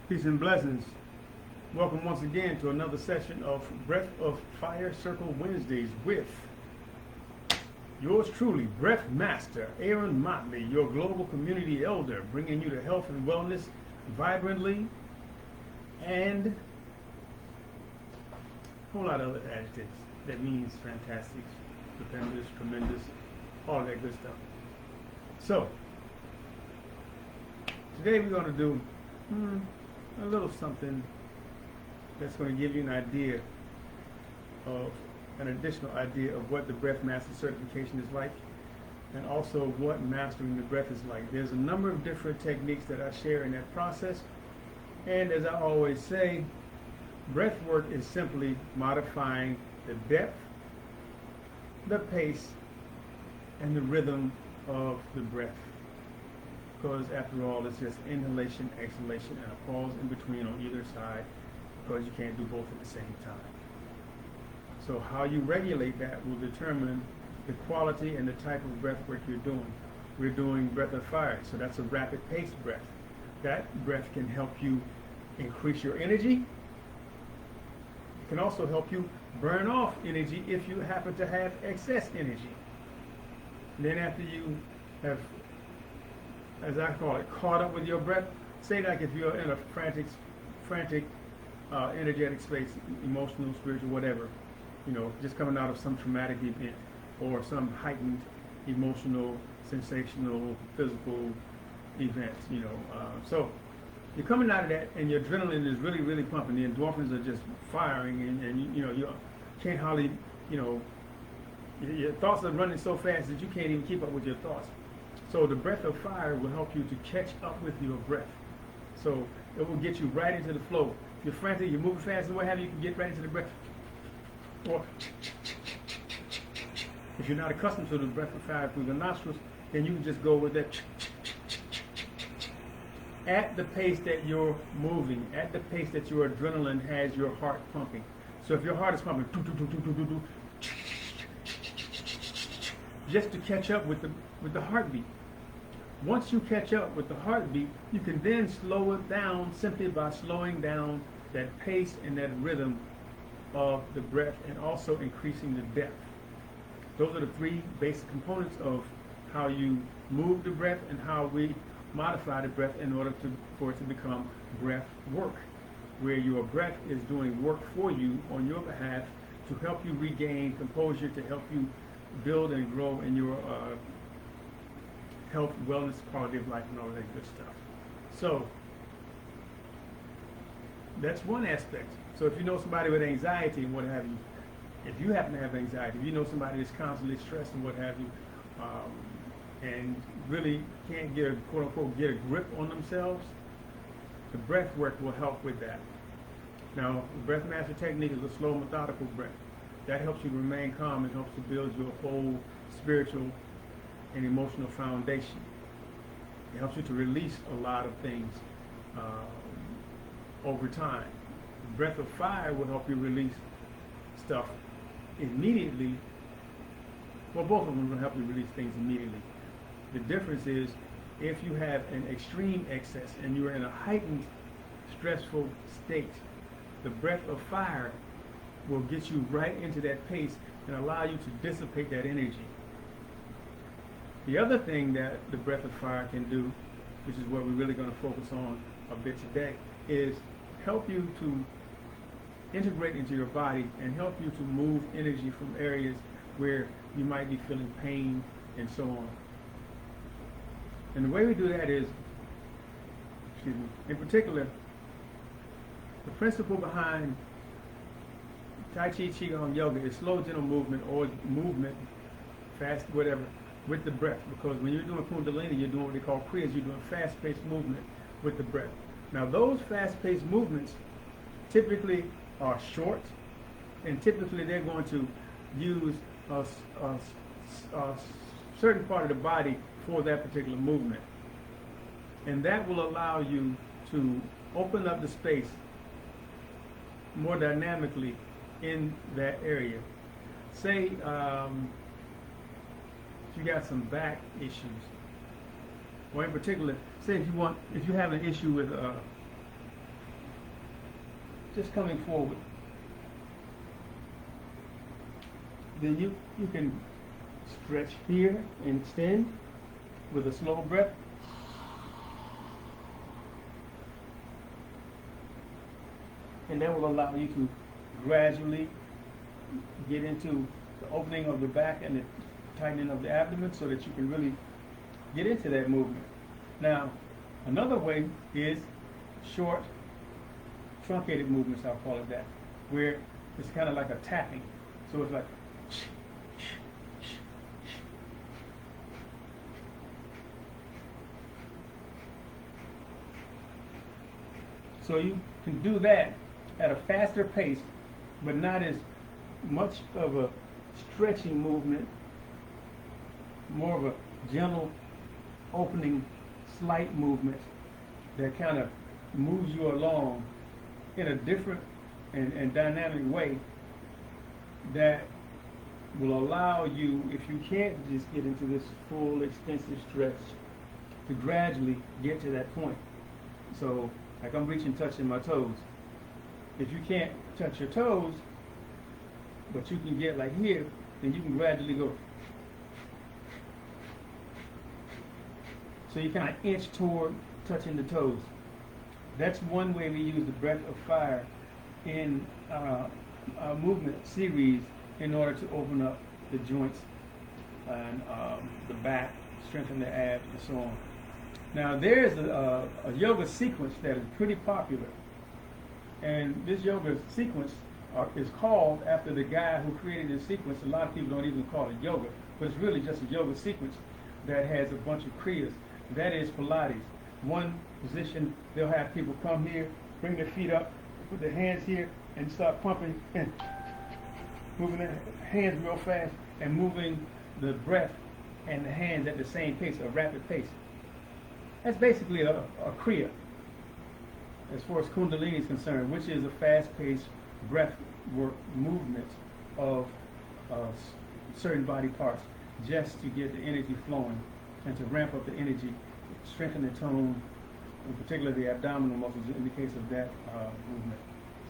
Peace and blessings. Welcome once again to another session of Breath of Fire Circle Wednesdays with yours truly, Breath Master Aaron Motley, your global community elder, bringing you to health and wellness vibrantly and a whole lot of other adjectives that means fantastic, stupendous, tremendous, all that good stuff. So, today we're going to do a little something that's going to give you an additional idea of what the Breath Master certification is like, and also what mastering the breath is like. There's a number of different techniques that I share in that process, and as I always say, breath work is simply modifying the depth, the pace, and the rhythm of the breath. Because after all, it's just inhalation, exhalation, and a pause in between on either side, because you can't do both at the same time. So how you regulate that will determine the quality and the type of breath work you're doing. We're doing breath of fire, so that's a rapid paced breath. That breath can help you increase your energy. It can also help you burn off energy if you happen to have excess energy. And then after you have, as I call it, caught up with your breath, say like if you're in a frantic, energetic space, emotional, spiritual, whatever, just coming out of some traumatic event or some heightened emotional, sensational, physical event, so you're coming out of that and your adrenaline is really, really pumping. The endorphins are just firing and you can't hardly, your thoughts are running so fast that you can't even keep up with your thoughts. So the breath of fire will help you to catch up with your breath. So it will get you right into the flow. If you're frantic, you're moving fast and what have you, you can get right into the breath. Or if you're not accustomed to the breath of fire through the nostrils, then you can just go with that at the pace that you're moving, at the pace that your adrenaline has your heart pumping. So if your heart is pumping, just to catch up with the heartbeat. Once you catch up with the heartbeat, you can then slow it down simply by slowing down that pace and that rhythm of the breath and also increasing the depth. Those are the three basic components of how you move the breath and how we modify the breath in order for it to become breath work, where your breath is doing work for you on your behalf to help you regain composure, to help you build and grow in your health, wellness, quality of life, and all that good stuff. So that's one aspect. So if you know somebody with anxiety and what have you, if you happen to have anxiety, if you know somebody that's constantly stressed and what have you, and really can't get a quote unquote get a grip on themselves, the breath work will help with that. Now, the breath master technique is a slow, methodical breath. That helps you remain calm and helps to build your whole spiritual and emotional foundation. It helps you to release a lot of things over time. The breath of fire will help you release stuff immediately. Well, both of them will help you release things immediately. The difference is if you have an extreme excess and you're in a heightened, stressful state, the breath of fire will get you right into that pace and allow you to dissipate that energy. The other thing that the breath of fire can do, which is what we're really going to focus on a bit today, is help you to integrate into your body and help you to move energy from areas where you might be feeling pain and so on. And the way we do that is, in particular, the principle behind Tai Chi, Qigong, Yoga is slow, gentle movement or movement, fast, whatever, with the breath. Because when you're doing Kundalini, you're doing what they call Kriyas, you're doing fast-paced movement with the breath. Now those fast-paced movements typically are short, and typically they're going to use a certain part of the body for that particular movement. And that will allow you to open up the space more dynamically in that area. Say if you got some back issues, or in particular, say if you have an issue with just coming forward. Then you can stretch here and extend with a slow breath. And that will allow you to gradually get into the opening of the back and the tightening of the abdomen so that you can really get into that movement. Now, another way is short, truncated movements, I'll call it that, where it's kind of like a tapping. So it's like, so you can do that at a faster pace, but not as much of a stretching movement, more of a gentle opening, slight movement that kind of moves you along in a different and dynamic way that will allow you, if you can't just get into this full extensive stretch, to gradually get to that point. So, like I'm reaching, touching my toes. If you can't touch your toes, but you can get like here, then you can gradually go. So you kind of inch toward touching the toes. That's one way we use the breath of fire in our movement series in order to open up the joints and the back, strengthen the abs, and so on. Now there's a yoga sequence that is pretty popular, and this yoga sequence is called after the guy who created this sequence. A lot of people don't even call it yoga, but it's really just a yoga sequence that has a bunch of kriyas. That is Pilates. One position, they'll have people come here, bring their feet up, put their hands here, and start pumping and moving their hands real fast and moving the breath and the hands at the same pace, a rapid pace. That's basically a kriya as far as Kundalini is concerned, which is a fast-paced breath work movement of certain body parts just to get the energy flowing and to ramp up the energy, strengthen the tone, in particular the abdominal muscles in the case of that movement.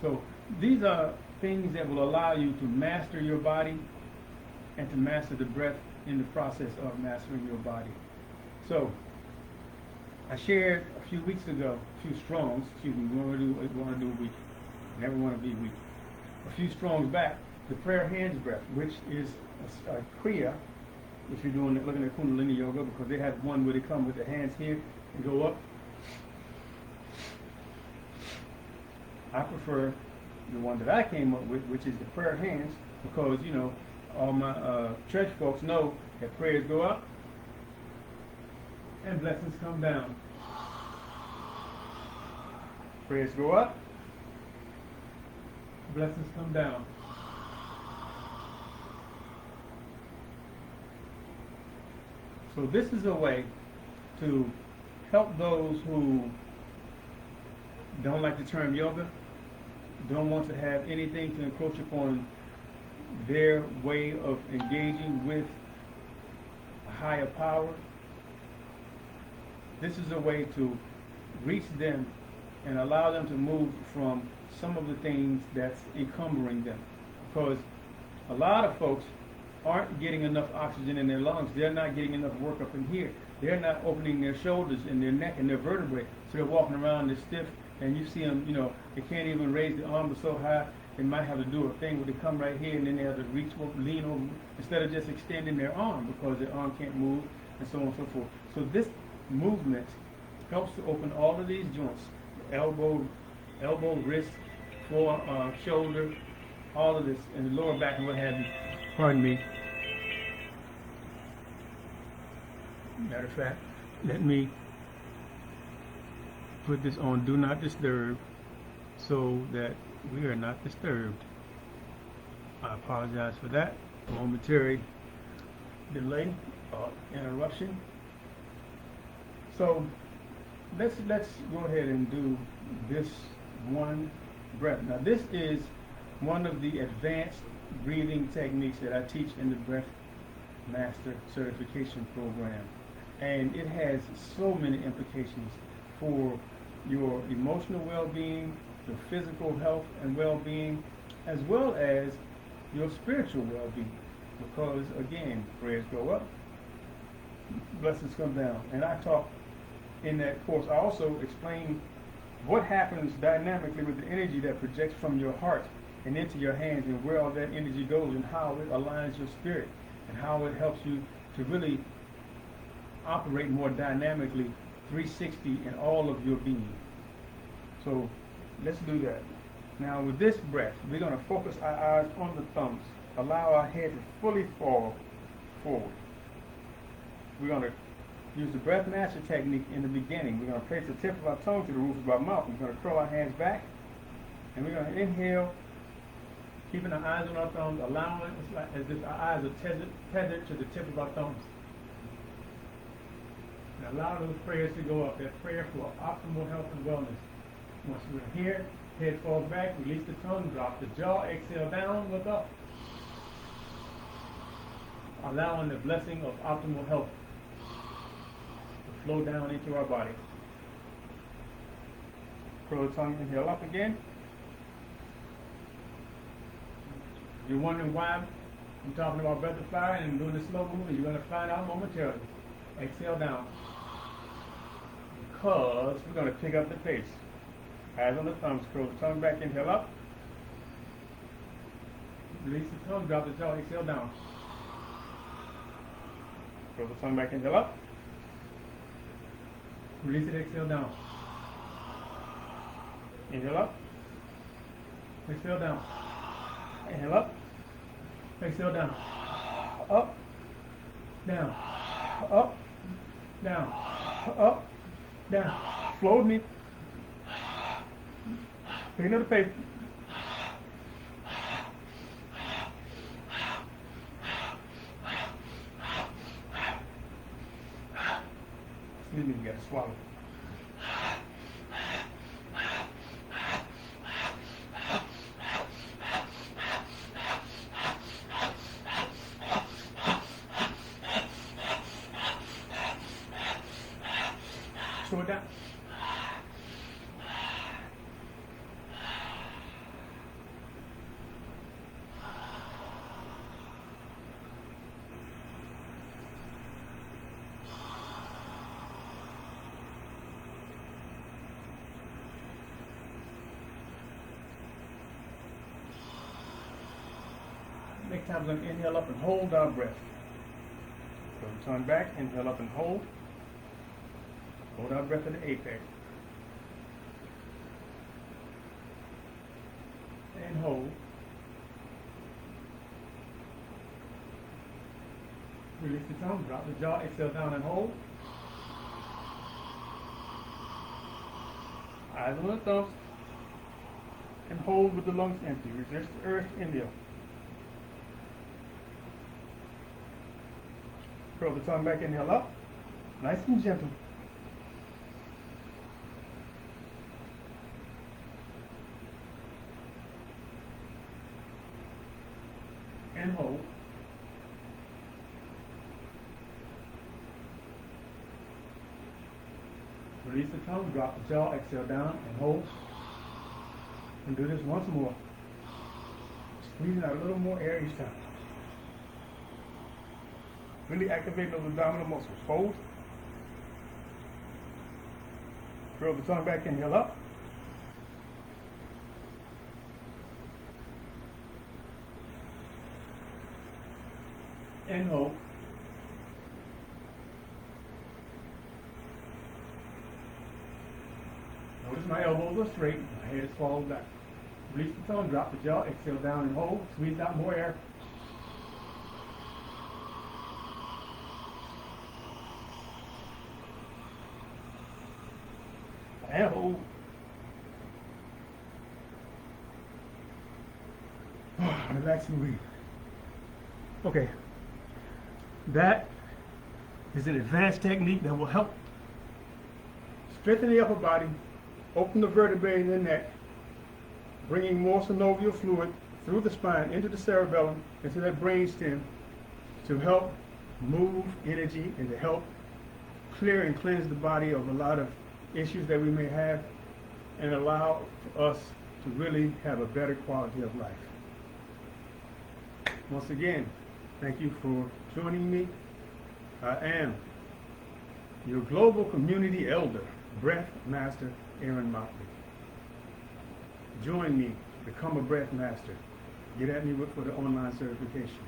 So these are things that will allow you to master your body and to master the breath in the process of mastering your body. So I shared a few weeks ago, a few strongs, we want to do a week, never want to be weak. A few strongs back, the prayer hands breath, which is a kriya, if you're looking at Kundalini Yoga, because they have one where they come with the hands here and go up. I prefer the one that I came up with, which is the prayer hands, because, you know, all my church folks know that prayers go up and blessings come down. Prayers go up, blessings come down. So this is a way to help those who don't like the term yoga, don't want to have anything to encroach upon their way of engaging with a higher power. This is a way to reach them and allow them to move from some of the things that's encumbering them. Because a lot of folks aren't getting enough oxygen in their lungs. They're not getting enough work up in here. They're not opening their shoulders and their neck and their vertebrae. So they're walking around, they're stiff, and you see them, you know, they can't even raise the arms so high. They might have to do a thing where they come right here and then they have to reach over, lean over, instead of just extending their arm because their arm can't move, and so on and so forth. So this movement helps to open all of these joints, elbow, wrist, shoulder, all of this, and the lower back and what have you. Pardon me. Matter of fact, let me put this on Do Not Disturb so that we are not disturbed. I apologize for that momentary delay or interruption. So let's go ahead and do this one breath. Now this is one of the advanced breathing techniques that I teach in the Breath Master Certification Program, and it has so many implications for your emotional well-being, your physical health and well-being, as well as your spiritual well-being. Because again, prayers go up, blessings come down. And I talk in that course, I also explain what happens dynamically with the energy that projects from your heart and into your hands, and where all that energy goes, and how it aligns your spirit, and how it helps you to really operate more dynamically 360 in all of your being. So let's do that. Now with this breath, we're going to focus our eyes on the thumbs. Allow our head to fully fall forward. We're going to use the breath master technique in the beginning. We're going to place the tip of our tongue to the roof of our mouth. We're going to curl our hands back, and we're going to inhale, keeping our eyes on our thumbs, allowing it's like as if our eyes are tethered to the tip of our thumbs. And allow those prayers to go up. That prayer for optimal health and wellness. Once we're here, head falls back, release the tongue, drop the jaw, exhale down, look up. Allowing the blessing of optimal health to flow down into our body. Curl the tongue, inhale up again. You're wondering why I'm talking about breath of fire and doing the slow movement, you're going to find out momentarily. Exhale down. Because we're going to pick up the pace. Eyes on the thumbs, curl the tongue back, inhale up. Release the tongue, drop the jaw, exhale down. Curl the tongue back, inhale up. Release it, exhale down. Inhale up. Exhale down. Inhale up. Exhale down. Up. Down. Up. Down. Up. Down. Flow with me. Take another pace. Excuse me, you gotta swallow. Slow it down. Next time we're going to inhale up and hold our breath. So tongue back, inhale up and hold. Hold our breath at the apex. And hold. Release the tongue, drop the jaw, exhale down and hold. Eyes on the thumbs. And hold with the lungs empty. Resist the earth, inhale. Curl the tongue back, inhale up. Nice and gentle. And hold. Release the tongue, drop the jaw, exhale down and hold. And do this once more. Squeezing out a little more air each time. Really activate those abdominal muscles. Hold. Curl the tongue back, inhale up. And hold. Notice my elbows are straight, my head is falling back. Release the tongue, drop the jaw, exhale down and hold. Squeeze out more air. And hold. Relax and breathe. Okay. That is an advanced technique that will help strengthen the upper body, open the vertebrae in the neck, bringing more synovial fluid through the spine into the cerebellum, into that brain stem, to help move energy and to help clear and cleanse the body of a lot of issues that we may have, and allow us to really have a better quality of life. Once again, thank you for joining me. I am your global community elder, Breath Master Aaron Motley. Join me, become a Breath Master. Get at me for the online certification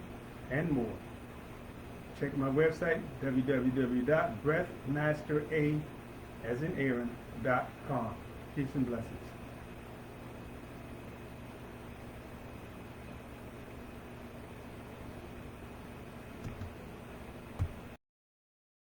and more. Check my website, www.breathmastera, as in Aaron.com. Peace and blessings.